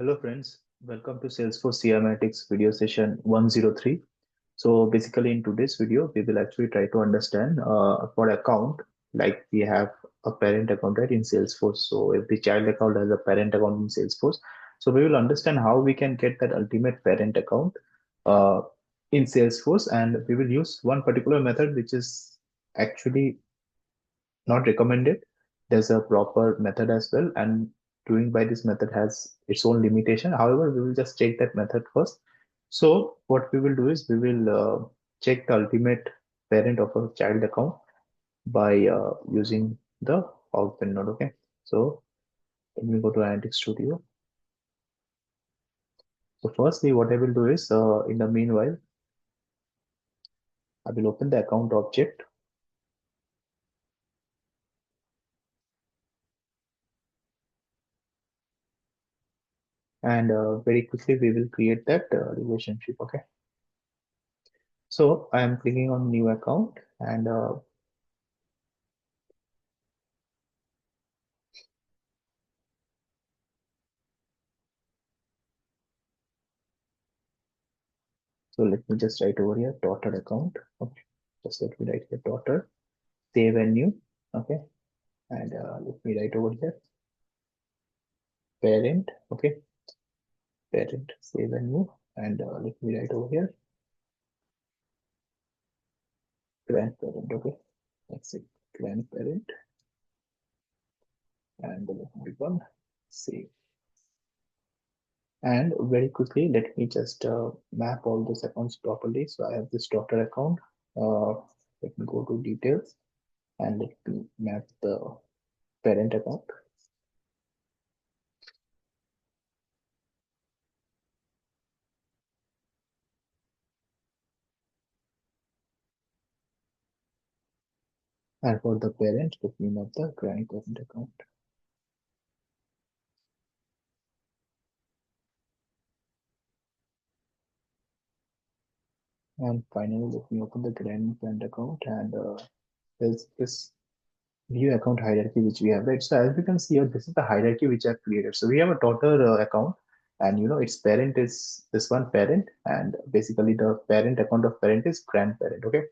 Hello friends, welcome to Salesforce CMAtics video session 103. So basically in today's video, we will actually try to understand for account, like we have a parent account right in Salesforce. So if the child account has a parent account in Salesforce, so we will understand how we can get that ultimate parent account uh, in Salesforce, and we will use one particular method which is actually not recommended. There's a proper method as well, and doing by this method has its own limitation. However, we will just check that method first. So what we will do is we will check the ultimate parent of a child account by using the 𝑘𝙝𝙤𝙤 node. Okay, so let me go to Analytics Studio. So firstly, what I will do is in the meanwhile, I will open the account object. And very quickly we will create that relationship. Okay, so I am clicking on new account, and so let me just write over here daughter account. Okay, just let me write here daughter, save and new. Okay, and let me write over here parent. Okay, parent, save and new, and let me write over here grandparent. Okay, that's it, grandparent, and let me one save. And very quickly, let me just map all those accounts properly. So I have this daughter account. Uh, Let me go to details and let me map the parent account. And for the parent, let me map the grandparent account. And finally, let me open the grandparent account, and there's this view account hierarchy which we have, right? So as you can see here, this is the hierarchy which I've created. So we have a daughter account, and its parent is this one parent, and basically the parent account of parent is grandparent. Okay,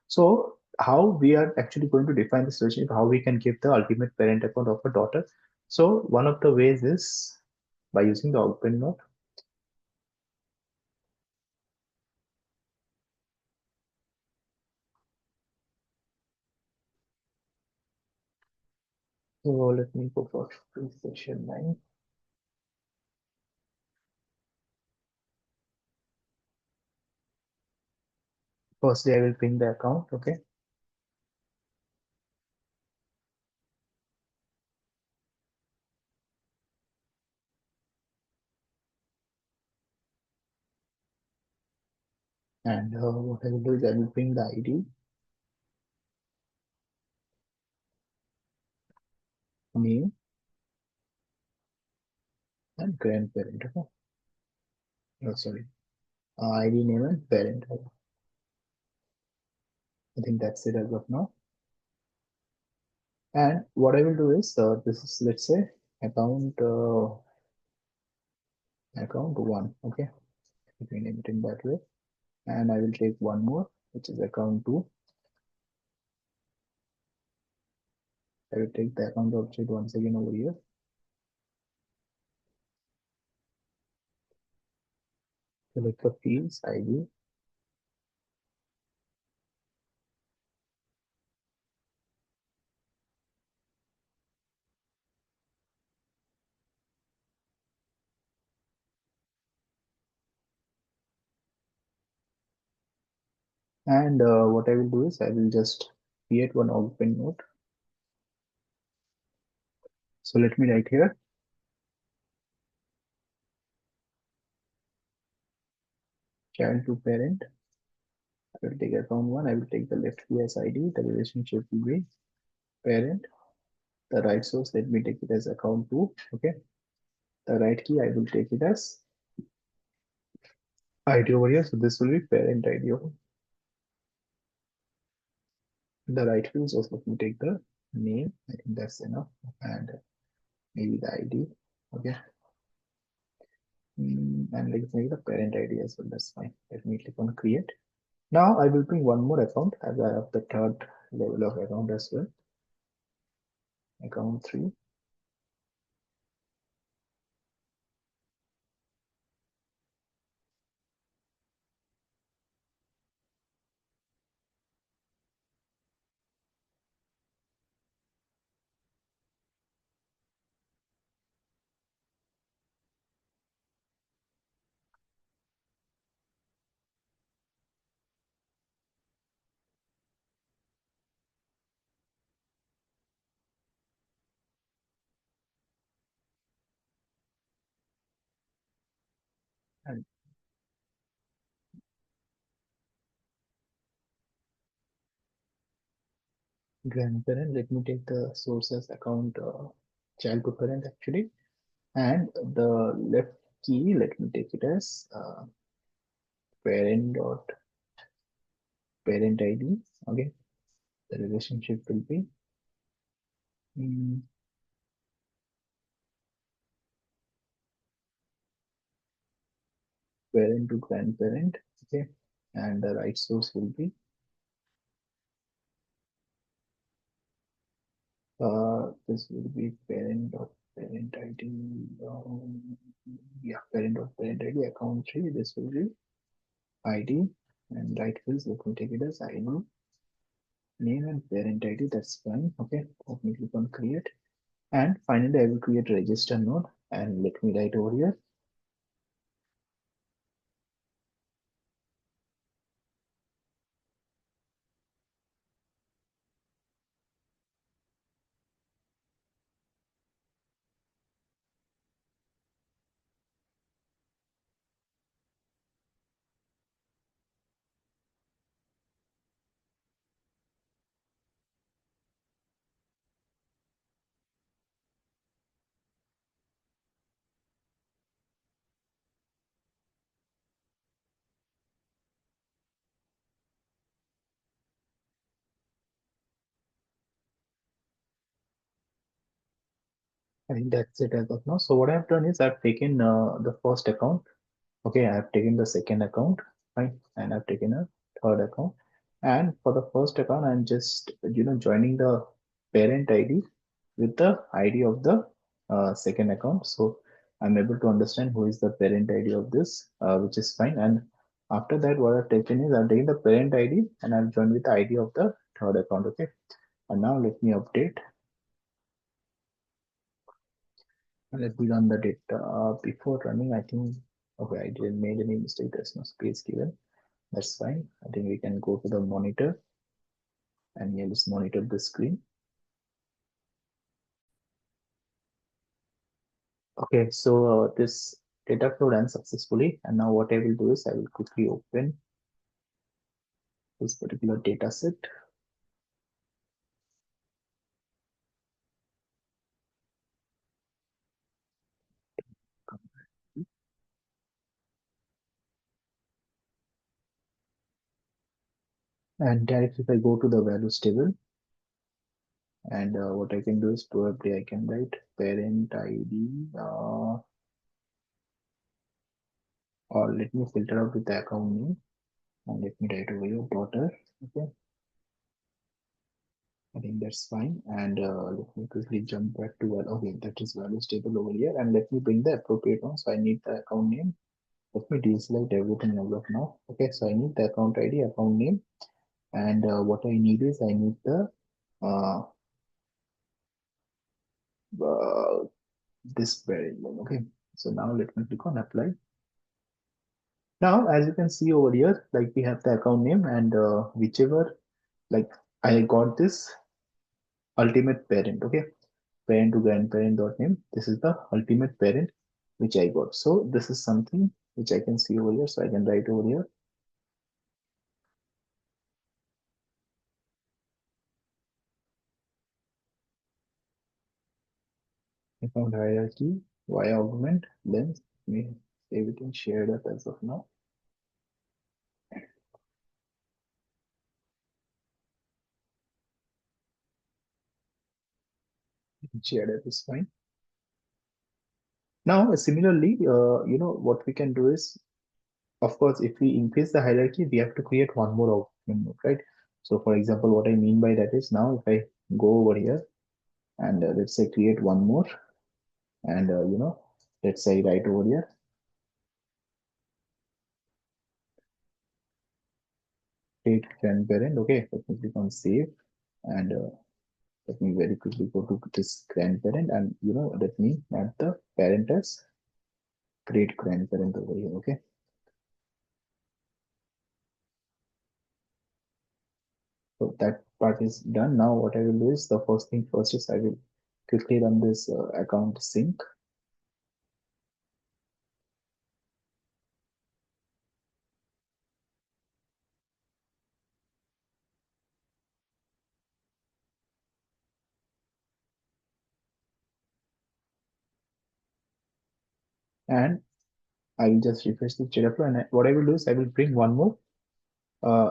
so how we are actually going to define this relationship, how we can give the ultimate parent account of a daughter. So one of the ways is by using the open node. So let me go for session 9. Firstly, I will ping the account. Okay, and what I will do is I will ping the ID, name, and grandparent. Okay, oh, sorry, ID, name, and parent. I think that's it as of now. And what I will do is this is, let's say, account one. Okay, let me name it in that way. And I will take one more, which is account two. I will take the account object once again over here. Select the fields ID. And what I will do is I will just create one open node. So let me write here child to parent. I will take account one. I will take the left key as ID. The relationship will be parent. The right source, let me take it as account two. Okay. The right key, I will take it as ID over here. So this will be parent ID. Okay. The right field, so let me take the name. I think that's enough. And maybe the ID. Okay. And let's make the parent ID as well. That's fine. Let me click on create. Now I will bring one more account as I have the third level of account as well. Account 3. And grandparent, let me take the source as account child to parent actually. And the left key, let me take it as parent dot parent ID. Okay, the relationship will be mm, parent to grandparent. Okay, and the right source will be this will be parent dot parent ID. Yeah, parent dot parent ID account 3. This will be ID and right fields. Let me take it as ID, name and parent ID. That's fine. Okay, let me click on create. And finally, I will create a register node and let me write over here. I think that's it as of now. So what I've done is I've taken the first account. Okay, I have taken the second account, fine, and I've taken a third account. And for the first account, I'm just joining the parent ID with the ID of the second account. So I'm able to understand who is the parent ID of this, which is fine. And after that, what I've taken is I've taken the parent ID and I've joined with the ID of the third account. Okay, and now let me update. Let me run the data. Before running, I think, okay, I didn't made any mistake. There's no space given. That's fine. I think we can go to the monitor and here just monitor the screen. Okay, so this data flow ran successfully. And now what I will do is I will quickly open this particular data set. And directly if I go to the values table, and what I can do is probably I can write parent ID, or let me filter out with the account name, and let me write over your daughter. Okay, I think that's fine. And let me quickly jump back to okay, that is values table over here, and let me bring the appropriate one. So I need the account name. Let me deselect everything as of now. Okay, so I need the account ID, account name, and what I need is I need the uh, uh, this variable. Okay, so now let me click on apply. Now, as you can see over here, like we have the account name and whichever, like I got this ultimate parent. Okay, parent to grandparent dot name. This is the ultimate parent which I got. So this is something which I can see over here. So I can write over here. Account hierarchy, Y augment, then me save it in shared app as of now. Shared app is fine. Now, similarly, what we can do is, of course, if we increase the hierarchy, we have to create one more augment node, right? So, for example, what I mean by that is now if I go over here and let's say create one more, and let's say right over here, create grandparent. Okay, let me click on save, and let me very quickly go to this grandparent, and let me map the parent as great grandparent over here. Okay, so that part is done. Now, what I will do is the first thing first is I will quickly run this account sync. And I will just refresh the data flow, and what I will do is I will bring one more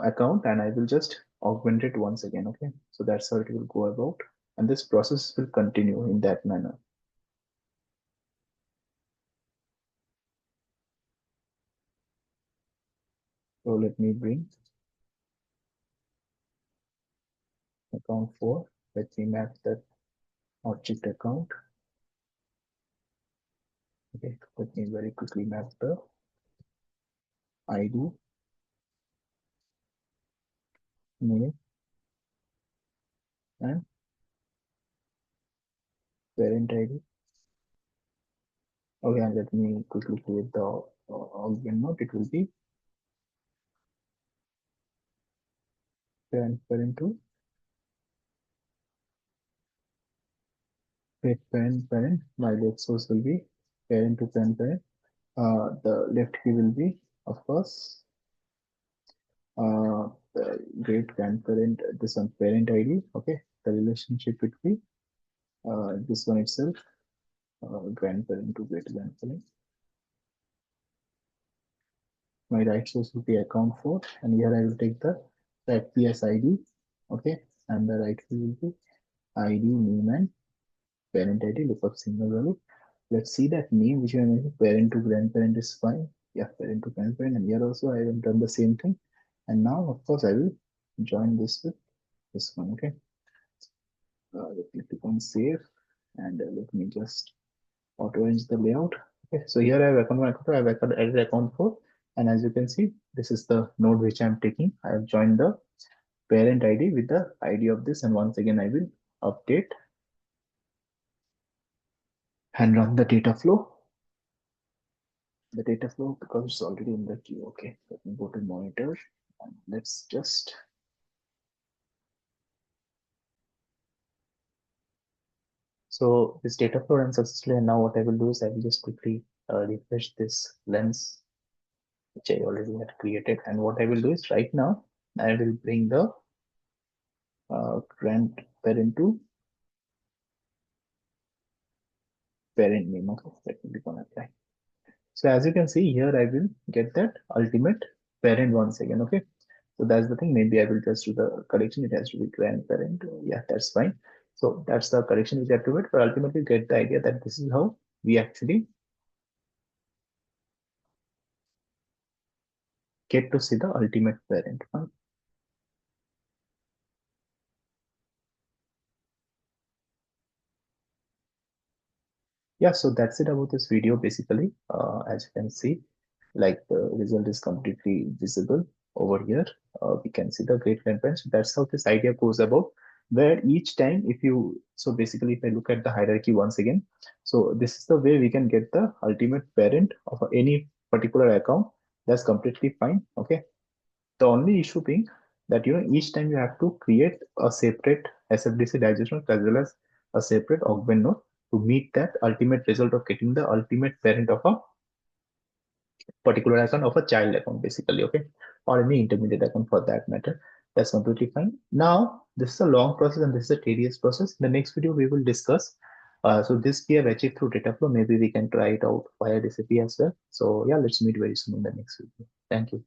account and I will just augment it once again. Okay, so that's how it will go about, and this process will continue in that manner. So let me bring account 4. Let me map that object account. Okay, let me very quickly map the ID, name, and parent ID. Okay, and let me quickly create the augment node. It will be parent to parent. My left source will be parent to parent. The left key will be, of course, the great grandparent, this one parent ID. Okay, the relationship would be this one itself, grandparent to great grandparent. My right source will be account 4, and here I will take the FPS ID. Okay, and the right field will be ID, name, and parent ID. Look up single value. Let's see that name which I made parent to grandparent is fine. Yeah, parent to grandparent, and here also I have done the same thing. And now, of course, I will join this with this one. Okay, let me click on save, and let me just auto arrange the layout. Okay, so here I have account 1, account 2, I have added account 4, and as you can see, this is the node which I am taking. I have joined the parent ID with the ID of this, and once again I will update and run the data flow. The data flow, because it's already in the queue. Okay, let me go to monitor, and let's just so this data flow runs successfully, and now what I will do is I will just quickly refresh this lens which I already had created, and what I will do is right now I will bring the grandparent to parent name. Okay, let me click on apply. So as you can see here, I will get that ultimate parent once again. Okay, so that's the thing. Maybe I will just do the correction. It has to be grandparent. Yeah, that's fine. So that's the correction which I have to do it. But ultimately, get the idea that this is how we actually get to see the ultimate parent. Yeah, so that's it about this video basically. As you can see, like the result is completely visible over here. We can see the great grandparents. So that's how this idea goes about, where each time if you, so basically if I look at the hierarchy once again, so this is the way we can get the ultimate parent of any particular account. That's completely fine. Okay. The only issue being that each time you have to create a separate SFDC digestion as well as a separate augment node to meet that ultimate result of getting the ultimate parent of a particular account of a child account basically. Okay, or any intermediate account for that matter. That's completely fine. Now this is a long process and this is a tedious process. In the next video we will discuss so this we have achieved through data flow. Maybe we can try it out via recipe as well. So yeah, let's meet very soon in the next video. Thank you.